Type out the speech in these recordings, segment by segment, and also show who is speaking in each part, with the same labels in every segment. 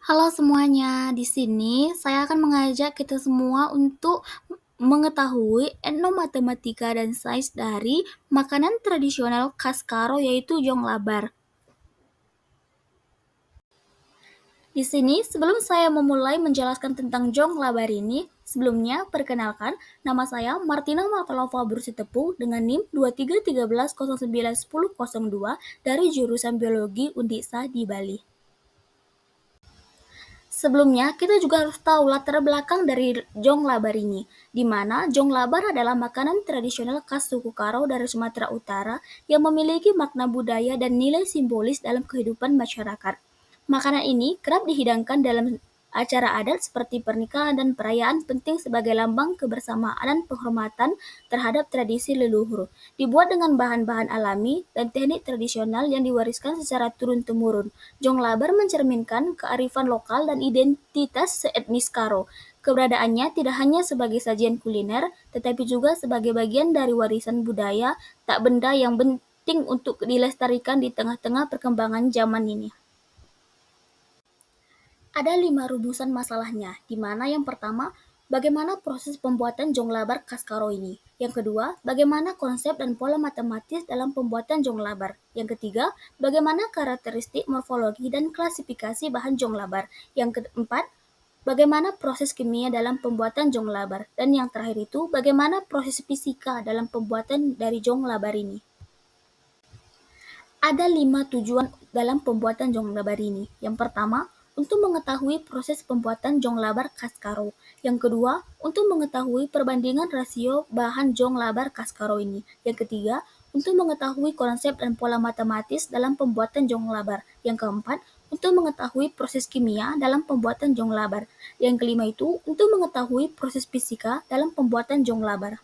Speaker 1: Halo semuanya, di sini saya akan mengajak kita semua untuk mengetahui etnomatematika dan sains dari makanan tradisional khas Karo yaitu jong labar. Di sini, sebelum saya memulai menjelaskan tentang jong labar ini, sebelumnya perkenalkan, nama saya Martina Martalova Bursitepung dengan NIM 2313091002 dari jurusan Biologi Undisa di Bali. Sebelumnya, kita juga harus tahu latar belakang dari jong labar ini, di mana jong labar adalah makanan tradisional khas suku Karo dari Sumatera Utara yang memiliki makna budaya dan nilai simbolis dalam kehidupan masyarakat. Makanan ini kerap dihidangkan dalam acara adat seperti pernikahan dan perayaan penting sebagai lambang kebersamaan dan penghormatan terhadap tradisi leluhur. Dibuat dengan bahan-bahan alami dan teknik tradisional yang diwariskan secara turun-temurun. Jong labar mencerminkan kearifan lokal dan identitas etnis Karo. Keberadaannya tidak hanya sebagai sajian kuliner, tetapi juga sebagai bagian dari warisan budaya tak benda yang penting untuk dilestarikan di tengah-tengah perkembangan zaman ini. Ada 5 rumusan masalahnya, di mana yang pertama, bagaimana proses pembuatan jong labar khas Karo ini. Yang kedua, bagaimana konsep dan pola matematis dalam pembuatan jong labar. Yang ketiga, bagaimana karakteristik morfologi dan klasifikasi bahan jong labar. Yang keempat, bagaimana proses kimia dalam pembuatan jong labar. Dan yang terakhir itu, bagaimana proses fisika dalam pembuatan dari jong labar ini. Ada 5 tujuan dalam pembuatan jong labar ini. Yang pertama, untuk mengetahui proses pembuatan jong labar khas Karo. Yang kedua, untuk mengetahui perbandingan rasio bahan jong labar khas Karo ini. Yang ketiga, untuk mengetahui konsep dan pola matematis dalam pembuatan jong labar. Yang keempat, untuk mengetahui proses kimia dalam pembuatan jong labar. Yang kelima itu, untuk mengetahui proses fisika dalam pembuatan jong labar.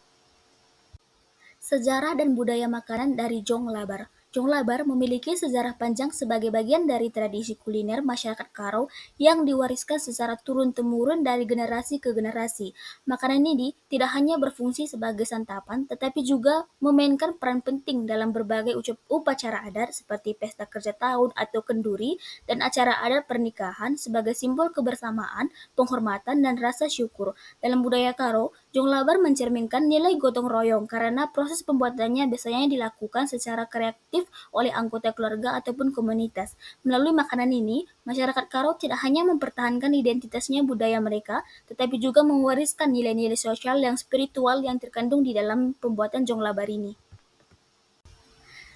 Speaker 1: Sejarah dan budaya makanan dari jong labar. Jong labar memiliki sejarah panjang sebagai bagian dari tradisi kuliner masyarakat Karo yang diwariskan secara turun-temurun dari generasi ke generasi. Makanan ini tidak hanya berfungsi sebagai santapan, tetapi juga memainkan peran penting dalam berbagai upacara adat seperti pesta kerja tahun atau kenduri dan acara adat pernikahan sebagai simbol kebersamaan, penghormatan, dan rasa syukur. Dalam budaya Karo, jong labar mencerminkan nilai gotong royong karena proses pembuatannya biasanya dilakukan secara kreatif oleh anggota keluarga ataupun komunitas. Melalui makanan ini, masyarakat Karo tidak hanya mempertahankan identitasnya budaya mereka, tetapi juga mewariskan nilai-nilai sosial yang spiritual yang terkandung di dalam pembuatan jong labar ini.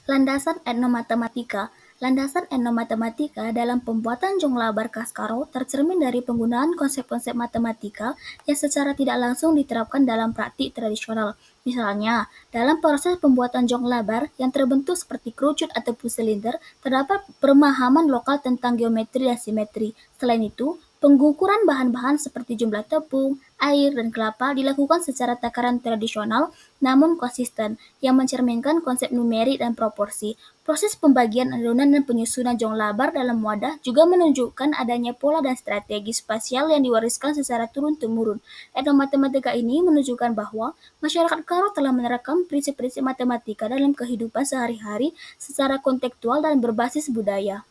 Speaker 1: Landasan etnomatematika. Landasan etnomatematika dalam pembuatan jong labar khas Karo tercermin dari penggunaan konsep-konsep matematika yang secara tidak langsung diterapkan dalam praktik tradisional. Misalnya, dalam proses pembuatan jong labar yang terbentuk seperti kerucut ataupun silinder, terdapat pemahaman lokal tentang geometri dan simetri. Selain itu, pengukuran bahan-bahan seperti jumlah tepung, air, dan kelapa dilakukan secara takaran tradisional namun konsisten, yang mencerminkan konsep numerik dan proporsi. Proses pembagian adonan dan penyusunan jong labar dalam wadah juga menunjukkan adanya pola dan strategi spasial yang diwariskan secara turun-temurun. Etnomatematika ini menunjukkan bahwa masyarakat Karo telah menerapkan prinsip-prinsip matematika dalam kehidupan sehari-hari secara kontekstual dan berbasis budaya.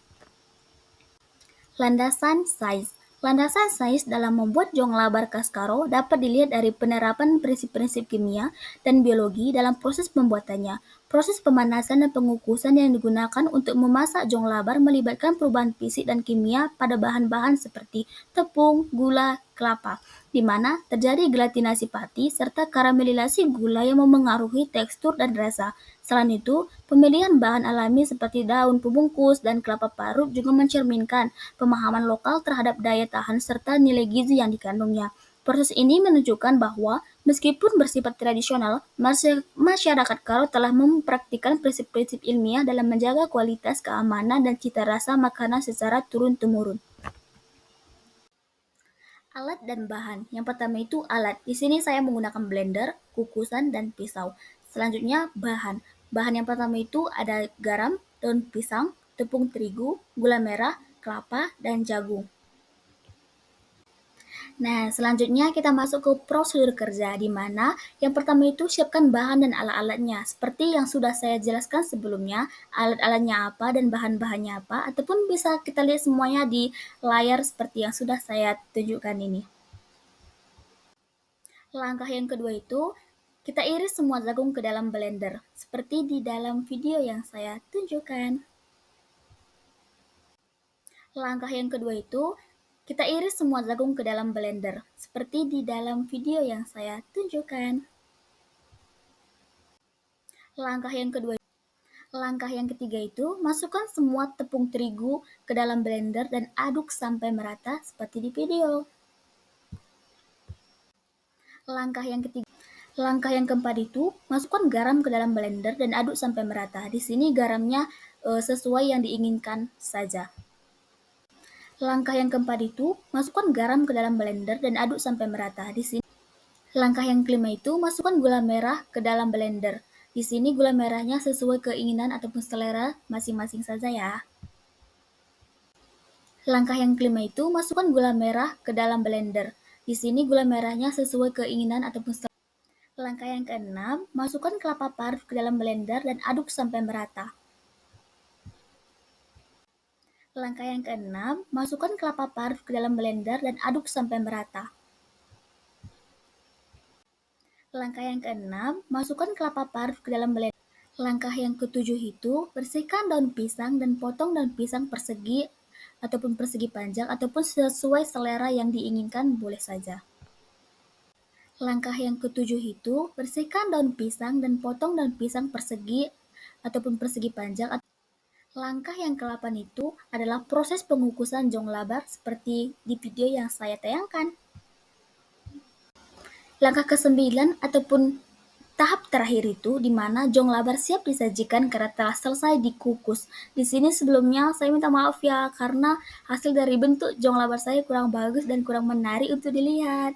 Speaker 1: Landasan sains. Landasan sains dalam membuat jong labar khas Karo dapat dilihat dari penerapan prinsip-prinsip kimia dan biologi dalam proses pembuatannya. Proses pemanasan dan pengukusan yang digunakan untuk memasak jong labar melibatkan perubahan fisik dan kimia pada bahan-bahan seperti tepung, gula, kelapa, di mana terjadi gelatinasi pati serta karamelisasi gula yang memengaruhi tekstur dan rasa. Selain itu, pemilihan bahan alami seperti daun pembungkus dan kelapa parut juga mencerminkan pemahaman lokal terhadap daya tahan serta nilai gizi yang dikandungnya. Proses ini menunjukkan bahwa meskipun bersifat tradisional, masyarakat Karo telah mempraktikkan prinsip-prinsip ilmiah dalam menjaga kualitas, keamanan, dan cita rasa makanan secara turun-temurun. Alat dan bahan. Yang pertama itu alat. Di sini saya menggunakan blender, kukusan, dan pisau. Selanjutnya bahan. Bahan yang pertama itu ada garam, daun pisang, tepung terigu, gula merah, kelapa, dan jagung. Nah, selanjutnya kita masuk ke prosedur kerja, di mana yang pertama itu siapkan bahan dan alat-alatnya. Seperti yang sudah saya jelaskan sebelumnya, alat-alatnya apa dan bahan-bahannya apa, ataupun bisa kita lihat semuanya di layar seperti yang sudah saya tunjukkan ini. Langkah yang kedua itu, kita iris semua jagung ke dalam blender, seperti di dalam video yang saya tunjukkan. Langkah yang kedua itu, kita iris semua jagung ke dalam blender, seperti di dalam video yang saya tunjukkan. Langkah yang kedua, langkah yang ketiga itu, masukkan semua tepung terigu ke dalam blender dan aduk sampai merata seperti di video. Langkah yang ketiga, langkah yang keempat itu, masukkan garam ke dalam blender dan aduk sampai merata. Di sini garamnya sesuai yang diinginkan saja. Langkah yang keempat itu, masukkan garam ke dalam blender dan aduk sampai merata. Di sini langkah yang kelima itu, masukkan gula merah ke dalam blender. Di sini gula merahnya sesuai keinginan ataupun selera masing-masing saja ya. Langkah yang kelima itu, masukkan gula merah ke dalam blender. Di sini gula merahnya sesuai keinginan ataupun selera. Langkah yang keenam, masukkan kelapa parut ke dalam blender dan aduk sampai merata. Langkah yang keenam, masukkan kelapa parut ke dalam blender dan aduk sampai merata. Langkah yang keenam, masukkan kelapa parut ke dalam blender. Langkah yang ketujuh itu, bersihkan daun pisang dan potong daun pisang persegi ataupun persegi panjang ataupun sesuai selera yang diinginkan boleh saja. Langkah yang ketujuh itu, bersihkan daun pisang dan potong daun pisang persegi ataupun persegi panjang. Langkah yang ke-8 itu adalah proses pengukusan jong labar seperti di video yang saya tayangkan. Langkah ke-9 ataupun tahap terakhir itu di mana jong labar siap disajikan karena telah selesai dikukus. Di sini sebelumnya saya minta maaf ya karena hasil dari bentuk jong labar saya kurang bagus dan kurang menarik untuk dilihat.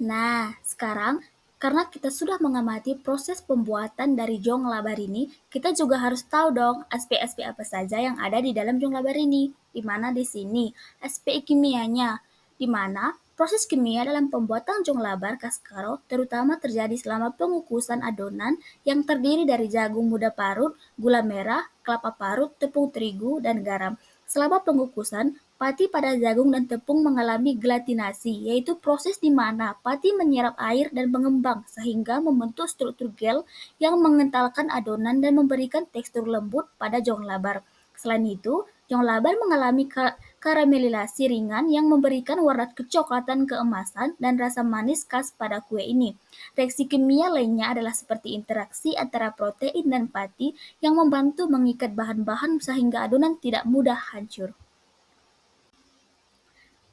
Speaker 1: Nah, sekarang karena kita sudah mengamati proses pembuatan dari jong labar ini, kita juga harus tahu dong aspek-aspek apa saja yang ada di dalam jong labar ini. Di mana di sini aspek kimianya, di mana proses kimia dalam pembuatan jong labar kaskaro terutama terjadi selama pengukusan adonan yang terdiri dari jagung muda parut, gula merah, kelapa parut, tepung terigu, dan garam. Selama pengukusan, pati pada jagung dan tepung mengalami gelatinasi, yaitu proses di mana pati menyerap air dan mengembang sehingga membentuk struktur gel yang mengentalkan adonan dan memberikan tekstur lembut pada jong labar. Selain itu, jong labar mengalami karamelisasi ringan yang memberikan warna kecoklatan keemasan dan rasa manis khas pada kue ini. Reaksi kimia lainnya adalah seperti interaksi antara protein dan pati yang membantu mengikat bahan-bahan sehingga adonan tidak mudah hancur.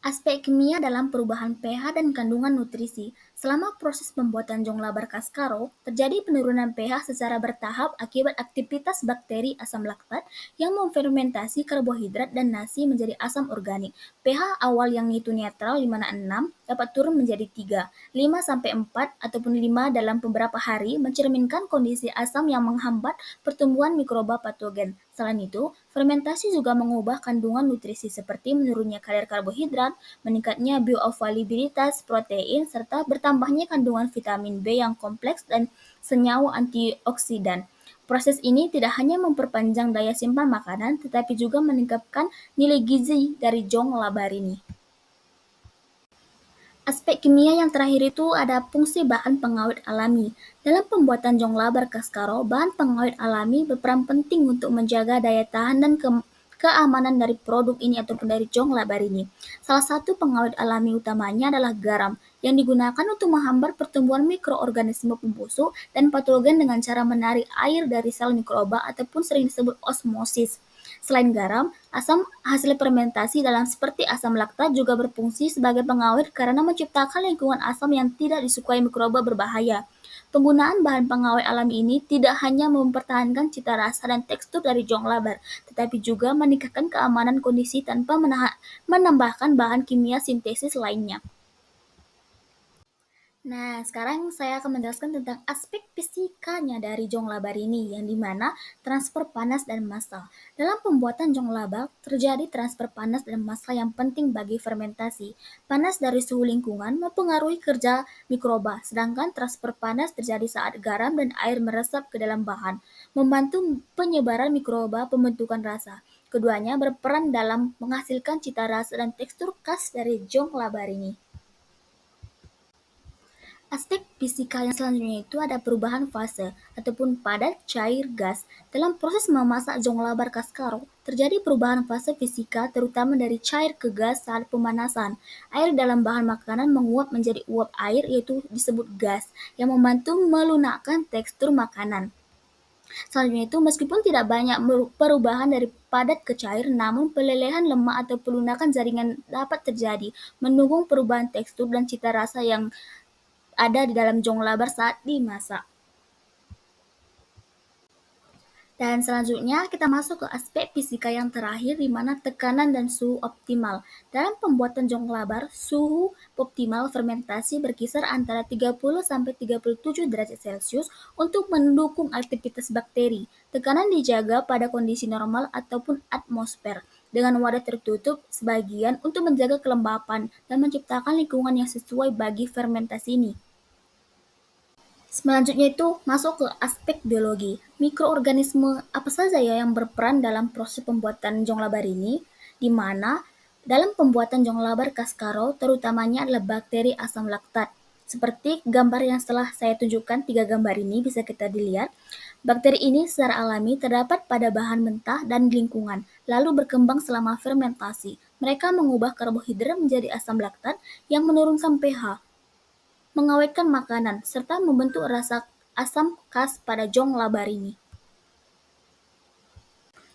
Speaker 1: Aspek kimia dalam perubahan pH dan kandungan nutrisi. Selama proses pembuatan jong labar kaskaro, terjadi penurunan pH secara bertahap akibat aktivitas bakteri asam laktat yang memfermentasi karbohidrat dan nasi menjadi asam organik. pH awal yang itu netral 5,6 dapat turun menjadi 3, 5-4 ataupun 5 dalam beberapa hari mencerminkan kondisi asam yang menghambat pertumbuhan mikroba patogen. Selain itu, fermentasi juga mengubah kandungan nutrisi seperti menurunnya kadar karbohidrat, meningkatnya bioavailabilitas protein, serta bertambahnya kandungan vitamin B yang kompleks dan senyawa antioksidan. Proses ini tidak hanya memperpanjang daya simpan makanan, tetapi juga meningkatkan nilai gizi dari jong labar ini. Aspek kimia yang terakhir itu ada fungsi bahan pengawet alami. Dalam pembuatan jong labar kaskaro, bahan pengawet alami berperan penting untuk menjaga daya tahan dan keamanan dari produk ini ataupun dari jong labar ini. Salah satu pengawet alami utamanya adalah garam, yang digunakan untuk menghambat pertumbuhan mikroorganisme pembusuk dan patogen dengan cara menarik air dari sel mikroba ataupun sering disebut osmosis. Selain garam, asam hasil fermentasi dalam seperti asam laktat juga berfungsi sebagai pengawet karena menciptakan lingkungan asam yang tidak disukai mikroba berbahaya. Penggunaan bahan pengawet alami ini tidak hanya mempertahankan cita rasa dan tekstur dari jong labar, tetapi juga meningkatkan keamanan kondisi tanpa menambahkan bahan kimia sintesis lainnya. Nah, sekarang saya akan menjelaskan tentang aspek fisikanya dari jong labar ini, yang dimana transfer panas dan massa. Dalam pembuatan jong labar, terjadi transfer panas dan massa yang penting bagi fermentasi. Panas dari suhu lingkungan mempengaruhi kerja mikroba, sedangkan transfer panas terjadi saat garam dan air meresap ke dalam bahan, membantu penyebaran mikroba pembentukan rasa. Keduanya berperan dalam menghasilkan cita rasa dan tekstur khas dari jong labar ini. Aspek fisika yang selanjutnya itu ada perubahan fase ataupun padat, cair, gas. Dalam proses memasak jong labar kaskaro, terjadi perubahan fase fisika terutama dari cair ke gas saat pemanasan. Air dalam bahan makanan menguap menjadi uap air yaitu disebut gas yang membantu melunakkan tekstur makanan. Selanjutnya itu meskipun tidak banyak perubahan dari padat ke cair, namun pelelehan lemak atau pelunakan jaringan dapat terjadi, mendukung perubahan tekstur dan cita rasa yang ada di dalam jong labar saat dimasak. Dan selanjutnya kita masuk ke aspek fisika yang terakhir di mana tekanan dan suhu optimal. Dalam pembuatan jong labar, suhu optimal fermentasi berkisar antara 30 sampai 37 derajat Celcius untuk mendukung aktivitas bakteri. Tekanan dijaga pada kondisi normal ataupun atmosfer dengan wadah tertutup sebagian untuk menjaga kelembapan dan menciptakan lingkungan yang sesuai bagi fermentasi ini. Selanjutnya itu masuk ke aspek biologi. Mikroorganisme apa saja ya yang berperan dalam proses pembuatan jong labar ini? Di mana dalam pembuatan jong labar kaskaro terutamanya adalah bakteri asam laktat. Seperti gambar yang setelah saya tunjukkan, 3 gambar ini bisa kita dilihat. Bakteri ini secara alami terdapat pada bahan mentah dan lingkungan, lalu berkembang selama fermentasi. Mereka mengubah karbohidrat menjadi asam laktat yang menurunkan pH, mengawetkan makanan, serta membentuk rasa asam khas pada jong labar ini.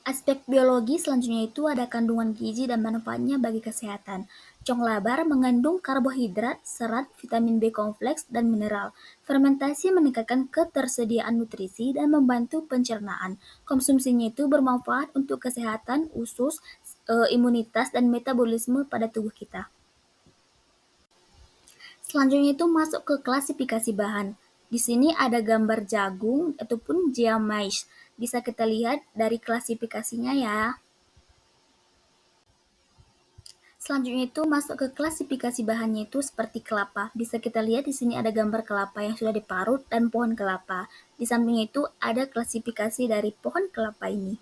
Speaker 1: Aspek biologi selanjutnya itu ada kandungan gizi dan manfaatnya bagi kesehatan. Jong labar mengandung karbohidrat, serat, vitamin B kompleks, dan mineral. Fermentasi meningkatkan ketersediaan nutrisi dan membantu pencernaan. Konsumsinya itu bermanfaat untuk kesehatan usus, imunitas, dan metabolisme pada tubuh kita. Selanjutnya itu masuk ke klasifikasi bahan. Di sini ada gambar jagung ataupun jia mais. Bisa kita lihat dari klasifikasinya ya. Selanjutnya itu masuk ke klasifikasi bahannya itu seperti kelapa. Bisa kita lihat di sini ada gambar kelapa yang sudah diparut dan pohon kelapa. Di sampingnya itu ada klasifikasi dari pohon kelapa ini.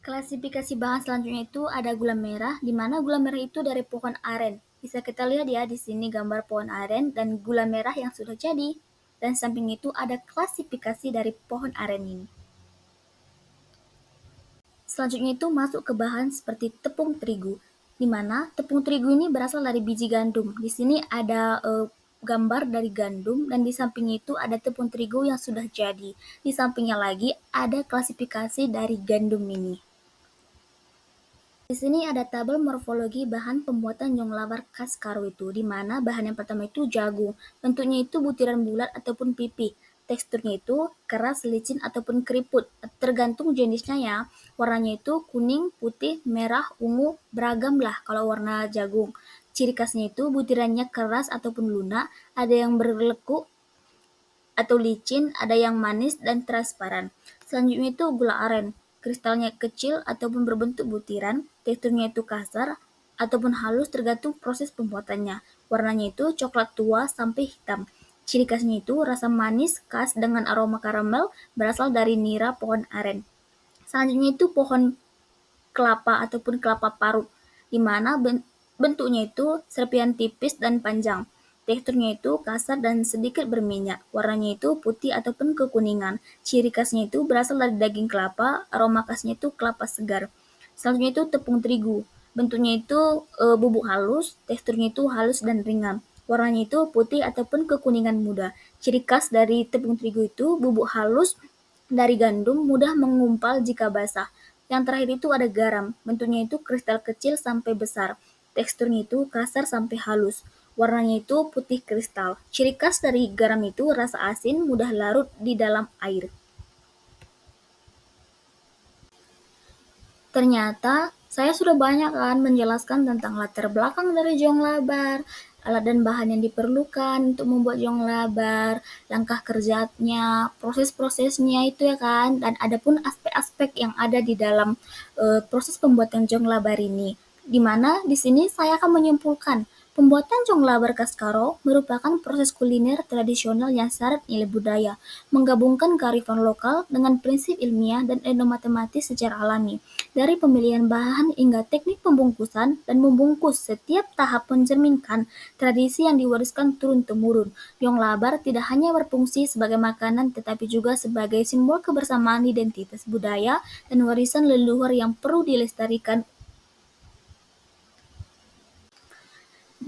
Speaker 1: Klasifikasi bahan selanjutnya itu ada gula merah, di mana gula merah itu dari pohon aren. Bisa kita lihat ya di sini gambar pohon aren dan gula merah yang sudah jadi. Dan samping itu ada klasifikasi dari pohon aren ini. Selanjutnya itu masuk ke bahan seperti tepung terigu, di mana tepung terigu ini berasal dari biji gandum. Di sini ada gambar dari gandum dan di sampingnya itu ada tepung terigu yang sudah jadi. Di sampingnya lagi ada klasifikasi dari gandum ini. Di sini ada tabel morfologi bahan pembuatan jong labar khas Karo itu, di mana bahan yang pertama itu jagung. Bentuknya itu butiran bulat ataupun pipih. Teksturnya itu keras, licin ataupun keriput, tergantung jenisnya ya. Warnanya itu kuning, putih, merah, ungu, beragam lah kalau warna jagung. Ciri khasnya itu butirannya keras ataupun lunak, ada yang berlekuk atau licin, ada yang manis dan transparan. Selanjutnya itu gula aren. Kristalnya kecil ataupun berbentuk butiran, teksturnya itu kasar ataupun halus tergantung proses pembuatannya. Warnanya itu coklat tua sampai hitam. Ciri khasnya itu rasa manis khas dengan aroma karamel berasal dari nira pohon aren. Selanjutnya itu pohon kelapa ataupun kelapa parut, di mana bentuknya itu serpihan tipis dan panjang. Teksturnya itu kasar dan sedikit berminyak. Warnanya itu putih ataupun kekuningan. Ciri khasnya itu berasal dari daging kelapa, aroma khasnya itu kelapa segar. Selanjutnya itu tepung terigu. Bentuknya itu bubuk halus, teksturnya itu halus dan ringan. Warnanya itu putih ataupun kekuningan muda. Ciri khas dari tepung terigu itu bubuk halus dari gandum mudah mengumpal jika basah. Yang terakhir itu ada garam, bentuknya itu kristal kecil sampai besar. Teksturnya itu kasar sampai halus. Warnanya itu putih kristal. Ciri khas dari garam itu rasa asin mudah larut di dalam air. Ternyata saya sudah banyak kan menjelaskan tentang latar belakang dari jong labar, alat dan bahan yang diperlukan untuk membuat jong labar, langkah kerjanya, proses-prosesnya itu ya kan, dan ada pun aspek-aspek yang ada di dalam proses pembuatan jong labar ini. Di mana di sini saya akan menyimpulkan pembuatan jong labar Kaskaro merupakan proses kuliner tradisional yang syarat nilai budaya, menggabungkan kearifan lokal dengan prinsip ilmiah dan etnomatematis secara alami. Dari pemilihan bahan hingga teknik pembungkusan dan membungkus, setiap tahap mencerminkan tradisi yang diwariskan turun-temurun. Jong labar tidak hanya berfungsi sebagai makanan tetapi juga sebagai simbol kebersamaan identitas budaya dan warisan leluhur yang perlu dilestarikan.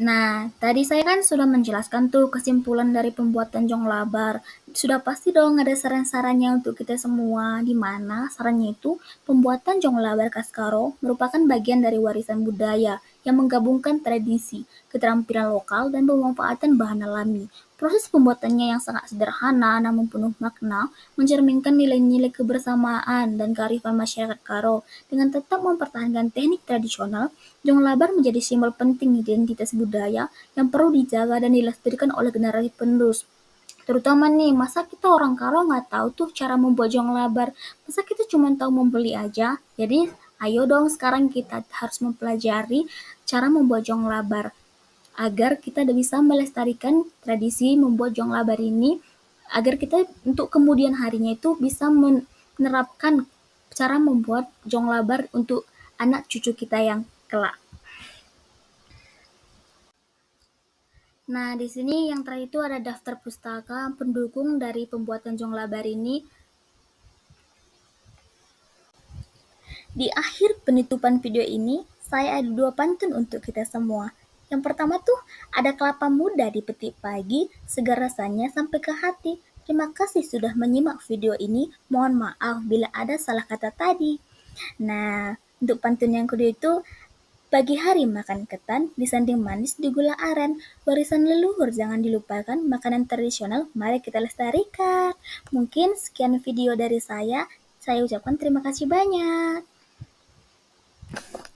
Speaker 1: Nah, tadi saya kan sudah menjelaskan tuh kesimpulan dari pembuatan jong labar. Sudah pasti dong ada saran-sarannya untuk kita semua, di mana sarannya itu pembuatan jong labar Kaskaro merupakan bagian dari warisan budaya yang menggabungkan tradisi, keterampilan lokal, dan pemanfaatan bahan alami. Proses pembuatannya yang sangat sederhana namun penuh makna mencerminkan nilai-nilai kebersamaan dan kearifan masyarakat Karo. Dengan tetap mempertahankan teknik tradisional, jong labar menjadi simbol penting identitas budaya yang perlu dijaga dan dilestarikan oleh generasi penerus. Terutama nih, masa kita orang Karo nggak tahu tuh cara membuat jong labar? Masa kita cuma tahu membeli aja? Jadi, ayo dong sekarang kita harus mempelajari cara membuat jong labar agar kita bisa melestarikan tradisi membuat jong labar ini, agar kita untuk kemudian harinya itu bisa menerapkan cara membuat jong labar untuk anak cucu kita yang kelak. Nah, di sini yang terakhir itu ada daftar pustaka pendukung dari pembuatan jong labar ini. Di akhir penutupan video ini, saya ada dua pantun untuk kita semua. Yang pertama tuh, ada kelapa muda dipetik pagi, segar rasanya sampai ke hati. Terima kasih sudah menyimak video ini. Mohon maaf bila ada salah kata tadi. Nah, untuk pantun yang kedua itu, pagi hari makan ketan, disanding manis di gula aren. Warisan leluhur jangan dilupakan, makanan tradisional mari kita lestarikan. Mungkin sekian video dari saya ucapkan terima kasih banyak.